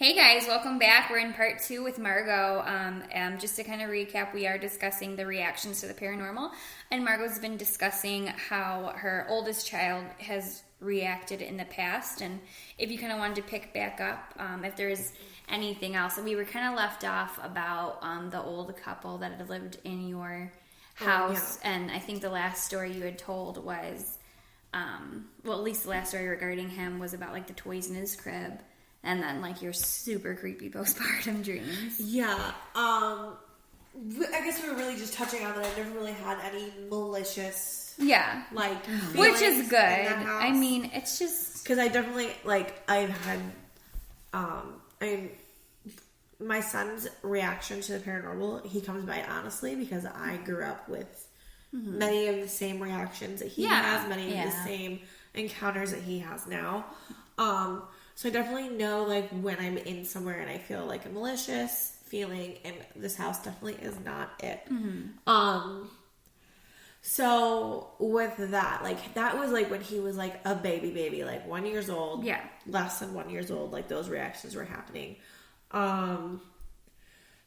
Hey guys, welcome back. We're in part 2 with Margot. Just to kind of recap, we are discussing the reactions to the paranormal, and Margot's been discussing how her oldest child has reacted in the past, and if you kind of wanted to pick back up, if there's anything else. We were kind of left off about the old couple that had lived in your house, and I think the last story you had told was, well, at least the last story regarding him was about like the toys in his crib. And then, like, your super creepy postpartum dreams. Yeah. I guess we were really just touching on that I never really had any malicious... Yeah. Like, which is good. I mean, it's just... Because I definitely, like, I've had... my son's reaction to the paranormal, he comes by honestly because I grew up with many of the same reactions that he has, many of the same encounters that he has now. So I definitely know, like, when I'm in somewhere and I feel, like, a malicious feeling, and this house definitely is not it. So with that, like, that was, like, when he was, like, a baby, like, 1 year old. Yeah. Less than 1 year old, like, those reactions were happening.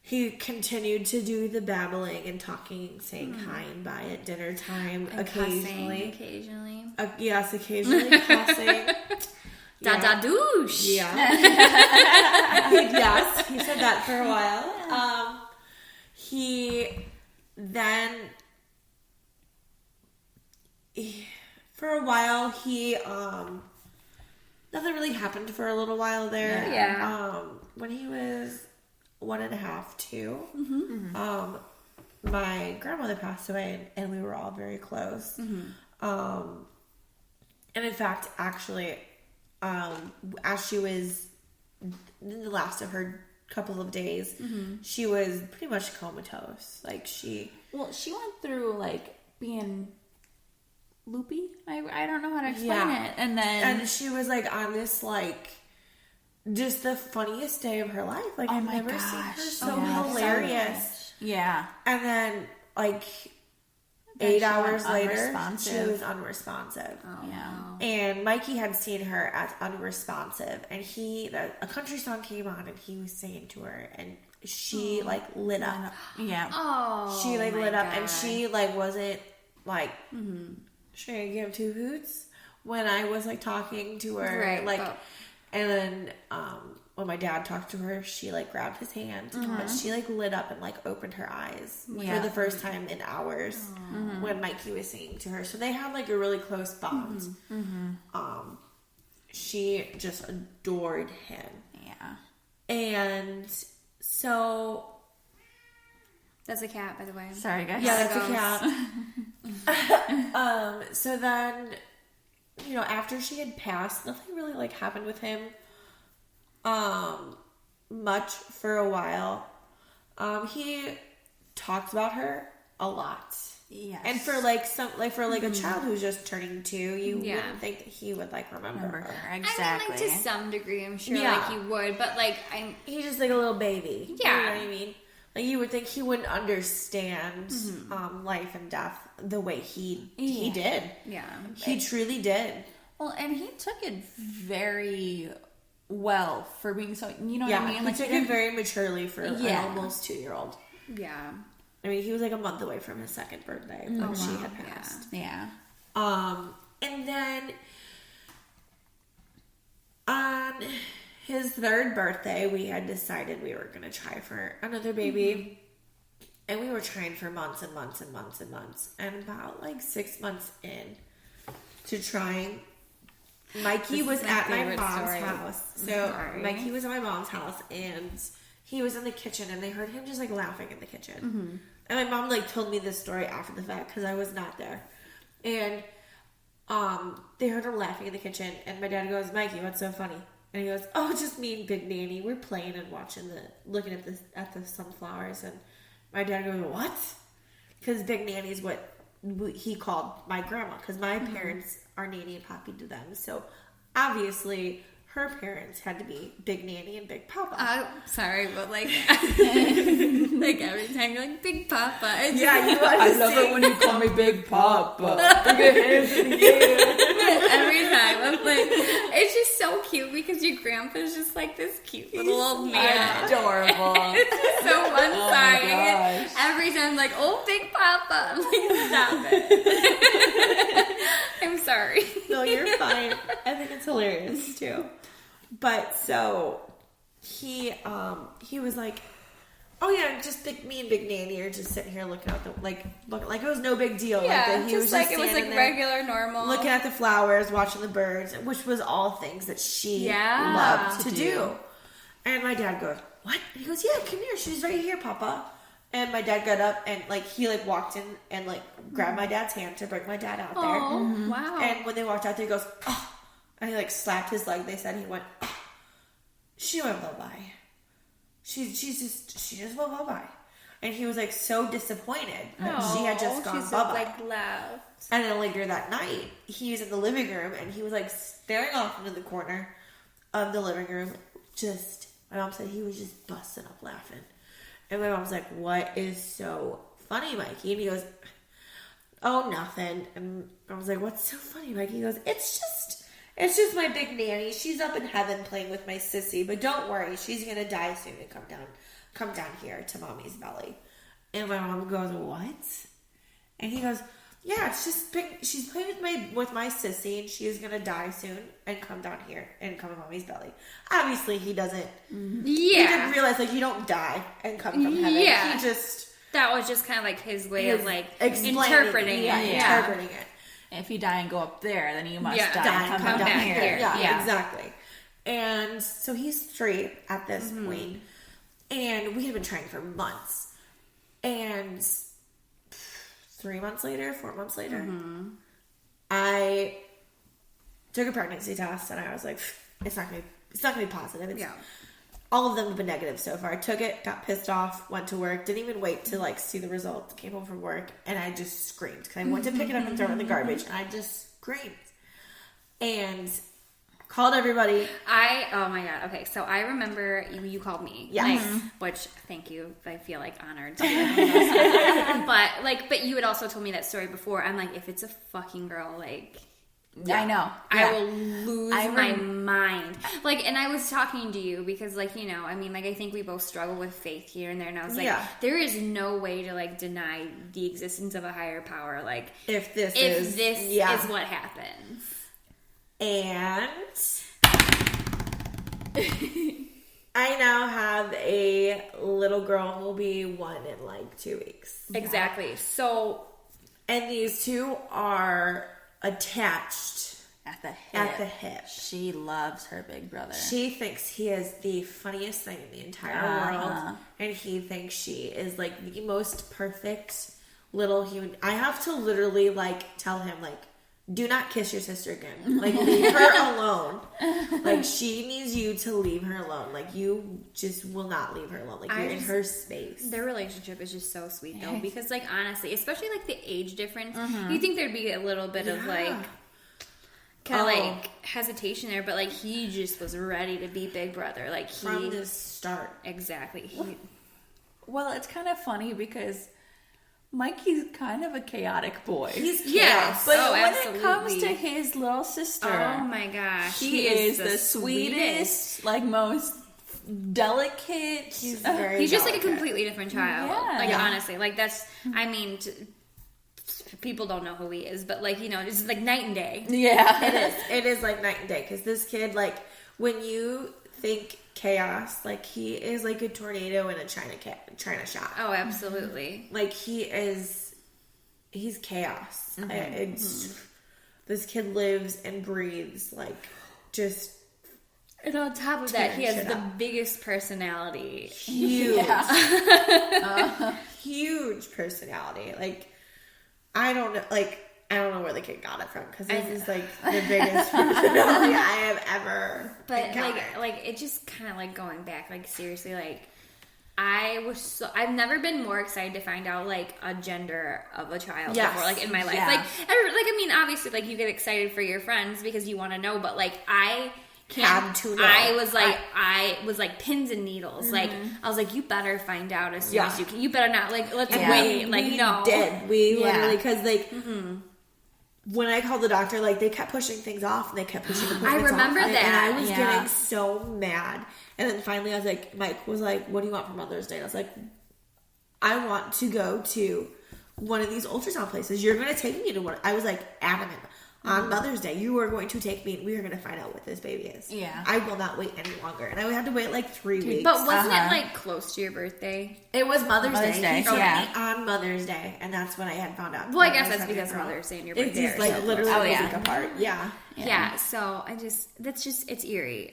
He continued to do the babbling and talking, saying hi and bye at dinner time, and occasionally. Yes, occasionally cussing. Da douche. Yeah. Yes, he said that for a while. For a while, nothing really happened for a little while there. Yeah. When he was 1.5, 2, my grandmother passed away, and we were all very close. And in fact, actually, as she was in the last of her couple of days, she was pretty much comatose. Like, she went through, like, being loopy. I don't know how to explain it. And she was, like, on this, like, just the funniest day of her life. Like, I've never seen her so hilarious. Yeah. And then, like, 8 hours later, she was unresponsive. Oh, yeah. And Mikey had seen her as unresponsive, and a country song came on, and he was singing to her, and she, like, lit up. Yeah. Oh, she, like, lit up, God. and she, like, wasn't, like, should I give 2 hoots? When I was, like, talking to her. Right. Like, and then, when my dad talked to her, she, like, grabbed his hand, but she, like, lit up and, like, opened her eyes for the first time in hours when Mikey was singing to her. So they had, like, a really close bond. She just adored him. Yeah. And so... That's a cat, by the way. Sorry, guys. Yeah, that's a cat. So then, you know, after she had passed, nothing really, like, happened with him. Much for a while. He talked about her a lot. Yes. And for a child who's just turning 2, you wouldn't think that he would, like, remember her. Exactly. I mean, like, to some degree, I'm sure, like, he would, but, like, he's just, like, a little baby. Yeah. You know what I mean? Like, you would think he wouldn't understand life and death the way he did. Yeah. He truly did. Well, and he took it very well for being so, you know what I mean? He took it very maturely for an almost 2-year-old. Yeah. I mean, he was like a month away from his 2nd birthday when she had passed. Yeah. And then on his 3rd birthday, we had decided we were going to try for another baby. And we were trying for months and months and months and months. And about, like, 6 months in to trying, Mikey was at my mom's house. So Mikey was at my mom's house, and he was in the kitchen, and they heard him just, like, laughing in the kitchen. And my mom, like, told me this story after the fact because I was not there. And they heard her laughing in the kitchen, and my dad goes, "Mikey, what's so funny?" And he goes, "Oh, just me and Big Nanny. We're playing and looking at the sunflowers." And my dad goes, "What?" Because Big Nanny's what he called my grandma, because my parents are Nanny and Poppy to them. So obviously her parents had to be Big Nanny and Big Papa. Sorry, but, like, like, every time you're like, Big Papa. Yeah, you understand. I love it when you call me Big Papa. Big hands in the air. Every time. I'm like, it's just so cute because your grandpa's just like this cute little old man. Adorable. It's just so one-sided. gosh. Every time I'm like, oh, Big Papa. I'm like, stop it. I'm sorry. No, you're fine. I think it's hilarious too. But so he was like, oh yeah, just me and Big Nanny are just sitting here looking out the like it was no big deal. Yeah, like that he was like it was like standing there regular, normal. looking at the flowers, watching the birds, which was all things that she Yeah. loved to do. And my dad goes, what? And he goes, yeah, come here. She's right here, Papa. And my dad got up and like he like walked in and like grabbed my dad's hand to bring my dad out there. Oh, wow. And when they walked out there, he goes, oh. And he like slapped his leg. They said he went, oh. She went bye-bye. She just went bye-bye. And he was like so disappointed that she had just gone bye-bye. Like left. And then later that night, he was in the living room and he was like staring off into the corner of the living room. My mom said he was just busting up laughing. And my mom's like, what is so funny, Mikey? And he goes, oh, nothing. And I was like, what's so funny, Mikey? He goes, it's just my Big Nanny. She's up in heaven playing with my sissy, but don't worry, she's gonna die soon and come down here to mommy's belly. And my mom goes, what? And he goes, yeah, it's just she's playing with my sissy, and she is gonna die soon and come down here and come to mommy's belly. Obviously, he doesn't. Yeah, he didn't realize like you don't die and come from heaven. Yeah, he just that was just kind of like his way of like interpreting it. If you die and go up there, then you must die and come down here. Yeah, exactly. And so he's 3 at this point. And we had been trying for months. And 4 months later, I took a pregnancy test and I was like, it's not gonna be positive. All of them have been negative so far. I took it, got pissed off, went to work, didn't even wait to like see the results, came home from work, and I just screamed because I went to pick it up and throw it in the garbage, and I just screamed and called everybody. Oh my god. Okay, so I remember you called me. Yes. Which thank you. I feel like honored. But you had also told me that story before. I'm like, if it's a fucking girl, like. Yeah. I know. I will lose my mind. Like, and I was talking to you because, like, you know, I mean, like, I think we both struggle with faith here and there. And I was like, there is no way to, like, deny the existence of a higher power. Like, if this is what happens. And I now have a little girl who will be 1 in, like, 2 weeks. Exactly. So. And these two are attached at the hip. She loves her big brother. She thinks he is the funniest thing in the entire world, and he thinks she is like the most perfect little human. I have to literally like tell him like, do not kiss your sister again. Like, leave her alone. Like, she needs you to leave her alone. Like, you just will not leave her alone. Like, you're in her space. Their relationship is just so sweet, though. Because, like, honestly, especially, like, the age difference, you think there'd be a little bit of, like, kind of, like, hesitation there. But, like, he just was ready to be Big Brother. Like, from the start. Exactly. Well, it's kind of funny because Mikey's kind of a chaotic boy. He's chaos. But when it comes to his little sister, oh my gosh, he is the sweetest, like most delicate. He's just like a completely different child. Yeah. Like honestly, like that's. I mean, people don't know who he is, but like, you know, it's like night and day. Yeah, it is like night and day because this kid, like, when you think chaos, like, he is like a tornado in a China shop. Oh, absolutely. Like, he's chaos. This kid lives and breathes like just. And on top of that, he has the biggest personality. Huge. Huge personality. Like, I don't know where the kid got it from because this is like the biggest personality I have ever encountered. Like it just kind of like going back, like seriously, like I've never been more excited to find out like a gender of a child before, like in my life. Like I mean, obviously, like you get excited for your friends because you want to know, but like I was like pins and needles. Like I was like, you better find out as soon as you can. You better not like let's wait. Like we literally because like when I called the doctor, like, they kept pushing things off, and they kept pushing appointments off. I remember that. And I was Yeah. getting so mad. And then finally I was like, Mike was like, what do you want for Mother's Day? And I was like, I want to go to one of these ultrasound places. You're going to take me to one. I was like adamant. On Mother's Day, you are going to take me, and we are going to find out what this baby is. Yeah. I will not wait any longer. And I had to wait like 3 weeks. But wasn't it like close to your birthday? It was Mother's Day. Day, He told yeah. me on Mother's Day, and that's when I had found out. Well, I that guess was that's because pregnant. Mother's Day and your It's birthday just are like so close. literally Oh, a yeah. week apart. Yeah. Yeah, so it's eerie.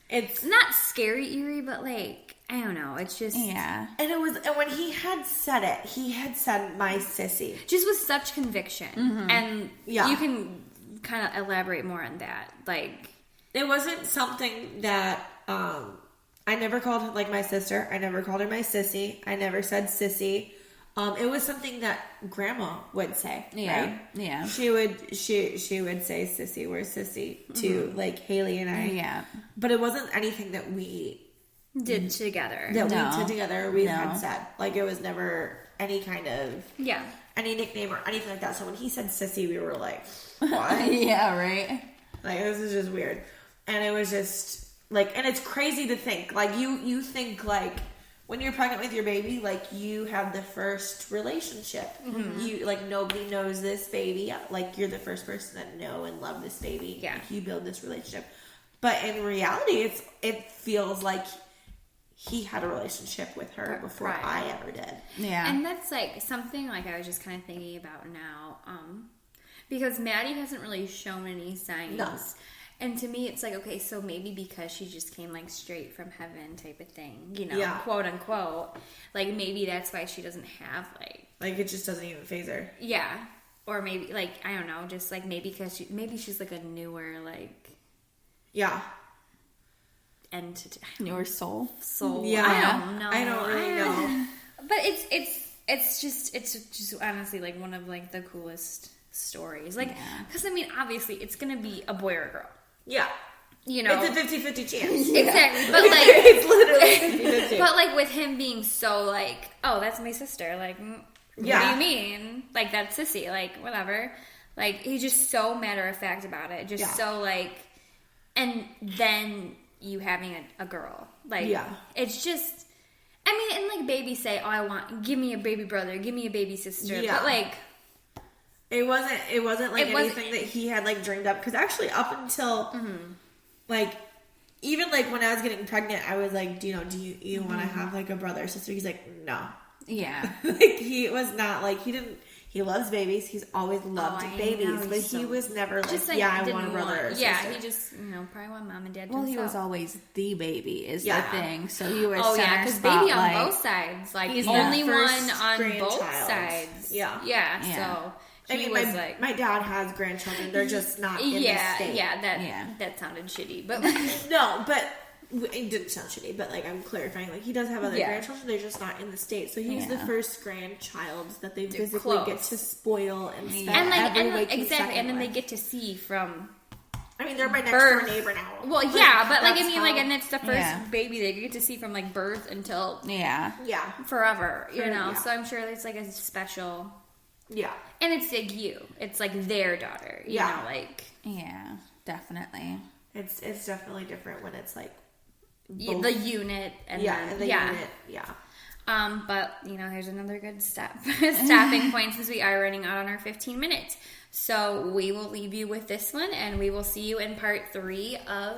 It's Not scary eerie, but like, I don't know. It's just, Yeah. and it was, and when he had said it, he had said my sissy. just with such conviction. And Yeah. you can kind of elaborate more on that. Like, It wasn't something that I never called her like my sister. I never called her my sissy. I never said sissy. It was something that Grandma would say. Yeah. Right? Yeah. She would say sissy. Where's sissy to like Haley and I. Yeah. But it wasn't anything that we did together. we No. did together. We No. had said, like, it was never any kind of Yeah. any nickname or anything like that. So when he said sissy, we were like, what? Yeah, right? Like, this is just weird. And it was just like, and it's crazy to think, like, you think, like, when you're pregnant with your baby, like, you have the first relationship. You, like, nobody knows this baby. Like, you're the first person that know and love this baby. Yeah. Like, you build this relationship. But in reality, it feels like he had a relationship with her before Right. I ever did. Yeah. And that's like something like I was just kind of thinking about now, because Maddie hasn't really shown any signs. No. And to me, it's like, okay, so maybe because she just came like straight from heaven type of thing, you know, Yeah. quote unquote. Like maybe that's why she doesn't have Like, it just doesn't even phase her. yeah, or maybe like I don't know, just like maybe because maybe she's like a newer like Yeah. entity, Your soul. soul. Yeah. I don't know. I don't really know. But it's just honestly like one of like the coolest stories. Like, because I mean, obviously, it's gonna be a boy or a girl. Yeah. You know, It's a 50-50 chance. exactly. But like, It's literally 50-50. but like with him being so like, oh, that's my sister. Like, what Yeah. do you mean? Like that's sissy. Like whatever. Like he's just so matter of fact about it. Just Yeah. so like, and then you having a girl. Like, Yeah. it's just. I mean, and like babies say, "Oh, give me a baby brother, give me a baby sister." Yeah. But like, It wasn't like It wasn't- anything that he had like dreamed up. Because actually, up until like even like when I was getting pregnant, I was like, do you want to have like a brother or sister? He's like, no. Yeah. Like he was not like he loves babies. He's always loved I babies, know, but he's he so- was never like, just like yeah, I didn't want a brother. Or yeah, sister. he just probably want mom and dad. To Well, he himself. was always the baby is Yeah. the thing. So he was Oh yeah, center because baby on spotlight. both sides, like He's only the first one on both grandchild. sides. Yeah. yeah. Yeah. So I he mean, was my, like, my dad has grandchildren. They're just not in the yeah, state. yeah. That sounded shitty, but No, but it didn't sound shitty, but like I'm clarifying, like he does have other Yeah. grandchildren, they're just not in the state. So he's the Yeah. first grandchild that they physically close. get to spoil and spend and like every and waking exactly, second and then they with. get to see from. I mean, they're my next birth. door neighbor now. Well, yeah, but like I that's mean, like, how- and it's the first Yeah. baby they get to see from like birth until Yeah. yeah, forever, you know. Yeah. So I'm sure it's like a special, yeah, and it's like it's like their daughter, you Yeah. know, like Yeah. Definitely. it's definitely different when it's like the unit and yeah, then, the unit, yeah. But you know, here's another good stopping point since we are running out on our 15 minutes. So we will leave you with this one, and we will see you in part 3 of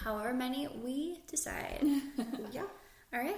however many we decide. Yeah. All right.